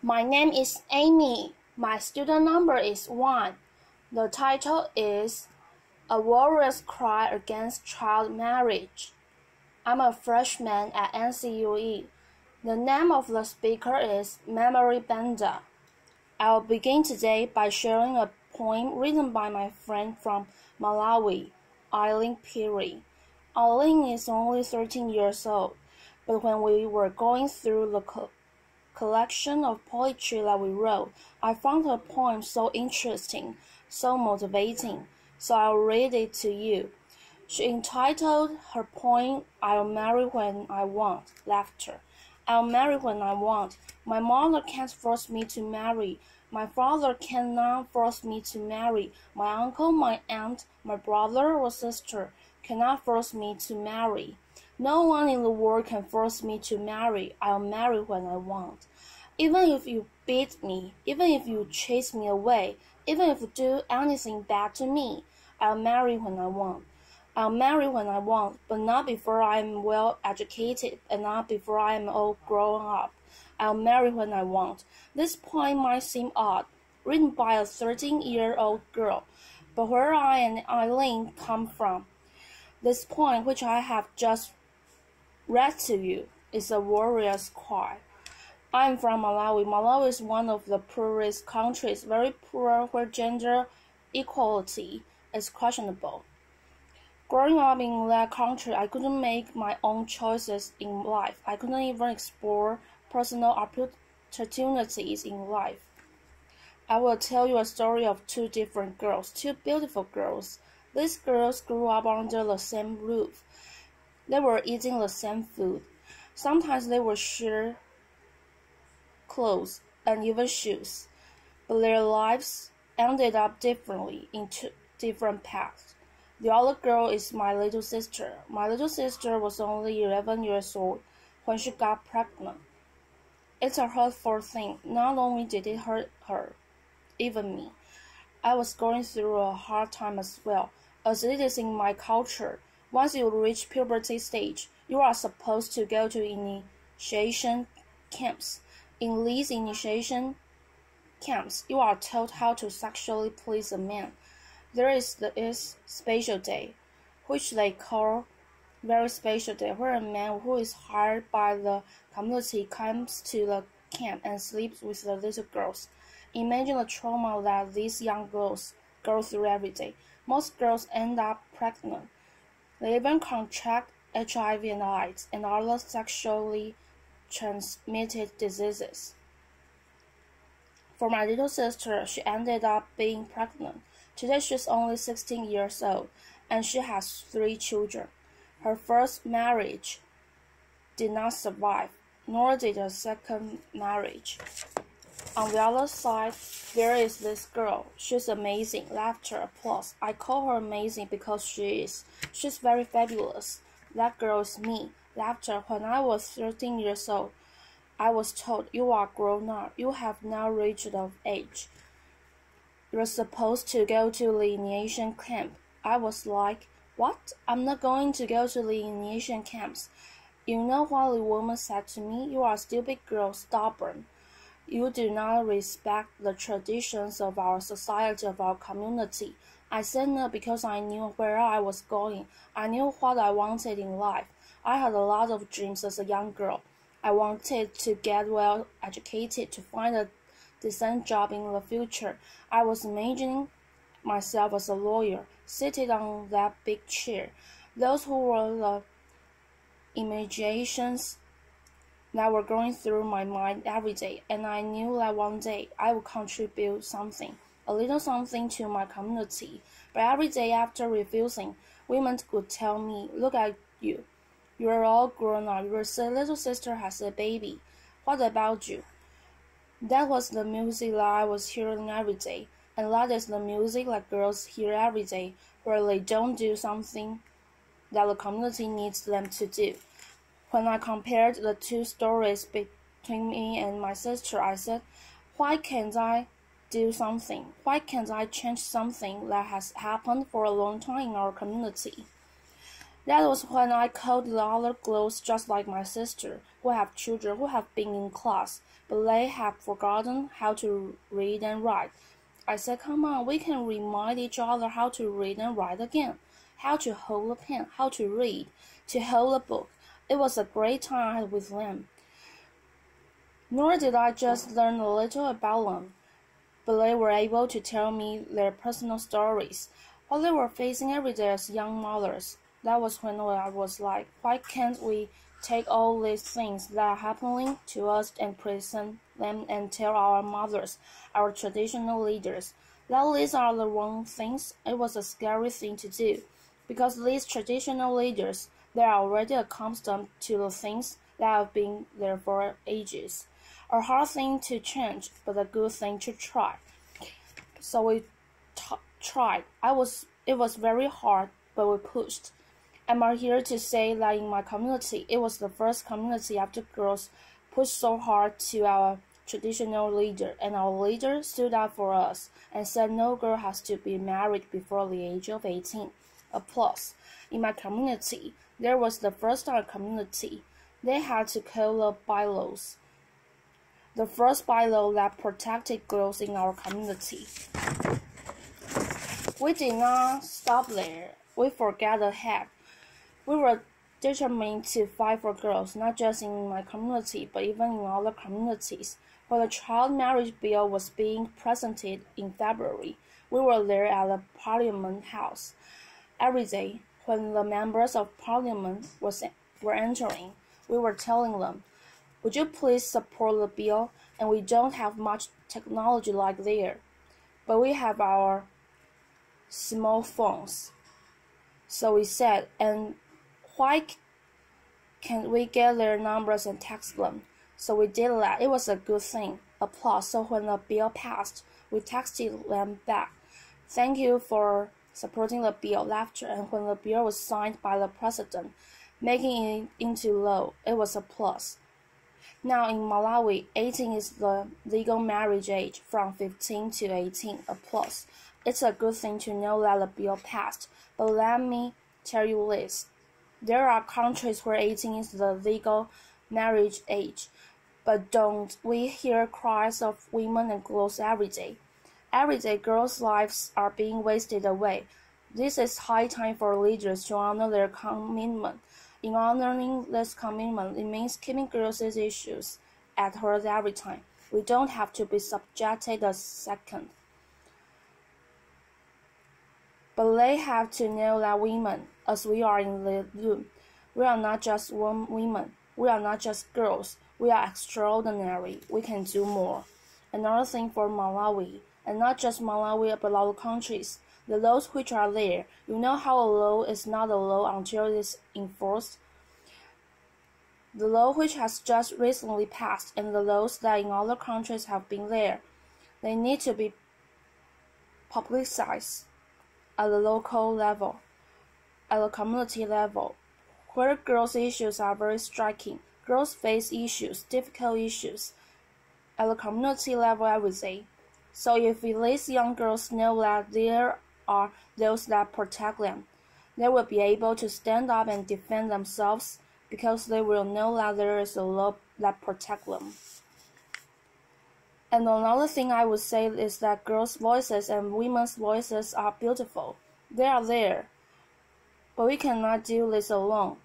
My name is Amy. My student number is 1. The title is A Warrior's Cry Against Child Marriage. I'm a freshman at NCUE. The name of the speaker is Memory Benda. I'll begin today by sharing a poem written by my friend from Malawi, Eileen Piri. Eileen is only 13 years old, but when we were going through the collection of poetry that we wrote, I found her poem so interesting, so motivating, so I'll read it to you. She entitled her poem, I'll Marry When I Want, Laughter. I'll marry when I want. My mother can't force me to marry. My father cannot force me to marry. My uncle, my aunt, my brother or sister cannot force me to marry. No one in the world can force me to marry. I'll marry when I want. Even if you beat me, even if you chase me away, even if you do anything bad to me, I'll marry when I want. I'll marry when I want, but not before I am well educated and not before I am all grown up. I'll marry when I want. This poem might seem odd, written by a 13-year-old girl, but where I and Eileen come from, this poem, which I have just read to you, is a warrior's cry. I'm from Malawi. Malawi is one of the poorest countries, very poor, where gender equality is questionable. Growing up in that country, I couldn't make my own choices in life. I couldn't even explore personal opportunities in life. I will tell you a story of two different girls, two beautiful girls. These girls grew up under the same roof. They were eating the same food. Sometimes they would share clothes and even shoes, but their lives ended up differently in two different paths. The other girl is my little sister. My little sister was only 11 years old when she got pregnant. It's a hurtful thing. Not only did it hurt her, even me. I was going through a hard time as well, as it is in my culture. Once you reach puberty stage, you are supposed to go to initiation camps. In these initiation camps, you are taught how to sexually please a man. There is the special day, which they call very special day, where a man who is hired by the community comes to the camp and sleeps with the little girls. Imagine the trauma that these young girls go through every day. Most girls end up pregnant. They even contract HIV and AIDS and other sexually transmitted diseases. For my little sister, she ended up being pregnant. Today she's only 16 years old, and she has 3 children. Her first marriage did not survive, nor did her second marriage. On the other side, there is this girl. She's amazing. Laughter, applause. I call her amazing because she is. She's very fabulous. That girl is me. Laughter. When I was 13 years old, I was told, you are grown up. You have now reached of age. You're supposed to go to the initiation camp. I was like, what? I'm not going to go to the initiation camps. You know what the woman said to me? You are a stupid girl, stubborn. You do not respect the traditions of our society, of our community. I said no because I knew where I was going. I knew what I wanted in life. I had a lot of dreams as a young girl. I wanted to get well educated, to find a decent job in the future. I was imagining myself as a lawyer, seated on that big chair. Those who were the imaginations that were going through my mind every day, and I knew that one day I would contribute something, a little something to my community. But every day after refusing, women would tell me, look at you. You are all grown up. Your little sister has a baby. What about you? That was the music that I was hearing every day, and that is the music that girls hear every day, where they don't do something that the community needs them to do. When I compared the two stories between me and my sister, I said, why can't I do something? Why can't I change something that has happened for a long time in our community? That was when I called the other girls just like my sister, who have children who have been in class, but they have forgotten how to read and write. I said, come on, we can remind each other how to read and write again, how to hold a pen, how to read, to hold a book. It was a great time I had with them. Nor did I just learn a little about them, but they were able to tell me their personal stories, what they were facing every day as young mothers. That was when I was like, why can't we take all these things that are happening to us and present them and tell our mothers, our traditional leaders, that these are the wrong things? It was a scary thing to do, because these traditional leaders, they are already accustomed to the things that have been there for ages. A hard thing to change, but a good thing to try. So we tried. It was very hard, but we pushed. I'm here to say that in my community, it was the first community after girls pushed so hard to our traditional leader, and our leader stood up for us and said no girl has to be married before the age of 18. Applause. In my community, there was the first our community. They had to call the bylaws. The first bylaw that protected girls in our community. We did not stop there. We forgot ahead. We were determined to fight for girls, not just in my community, but even in other communities. When the child marriage bill was being presented in February, we were there at the Parliament House. Every day, when the members of Parliament were entering, we were telling them, would you please support the bill? And we don't have much technology like there, but we have our small phones. So we said, and why can't we get their numbers and text them? So we did that. It was a good thing. Applause. So when the bill passed, we texted them back. Thank you for supporting the bill. Laughter. And when the bill was signed by the president, making it into law, it was a plus. Now in Malawi, 18 is the legal marriage age from 15 to 18. Applause. It's a good thing to know that the bill passed, but let me tell you this. There are countries where 18 is the legal marriage age, but don't we hear cries of women and girls every day? Every day, girls' lives are being wasted away. This is high time for leaders to honor their commitment. In honoring this commitment, it means keeping girls' issues at heart every time. We don't have to be subjected a second. But they have to know that women, as we are in the room, we are not just women, we are not just girls, we are extraordinary, we can do more. Another thing for Malawi, and not just Malawi but other countries, the laws which are there, you know how a law is not a law until it is enforced? The law which has just recently passed and the laws that in other countries have been there, they need to be publicized at the local level, at the community level, where girls' issues are very striking. Girls face issues, difficult issues, at the community level every day. So if these young girls know that there are those that protect them, they will be able to stand up and defend themselves because they will know that there is a law that protects them. And another thing I would say is that girls' voices and women's voices are beautiful. They are there. But we cannot do this alone.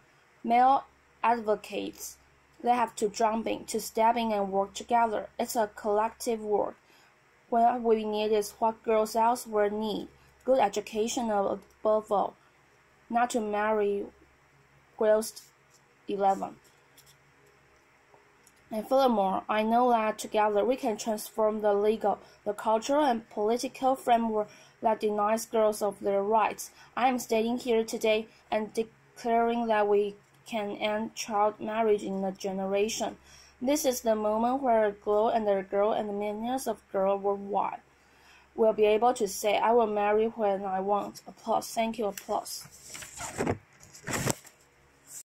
Male advocates, they have to jump in, to step in and work together. It's a collective work. What we need is what girls elsewhere need. Good education above all. Not to marry whilst 11. And furthermore, I know that together we can transform the legal, the cultural and political framework that denies girls of their rights. I am standing here today and declaring that we can end child marriage in a generation. This is the moment where a girl and millions of girls worldwide will be able to say, I will marry when I want. Applause. Thank you. Applause.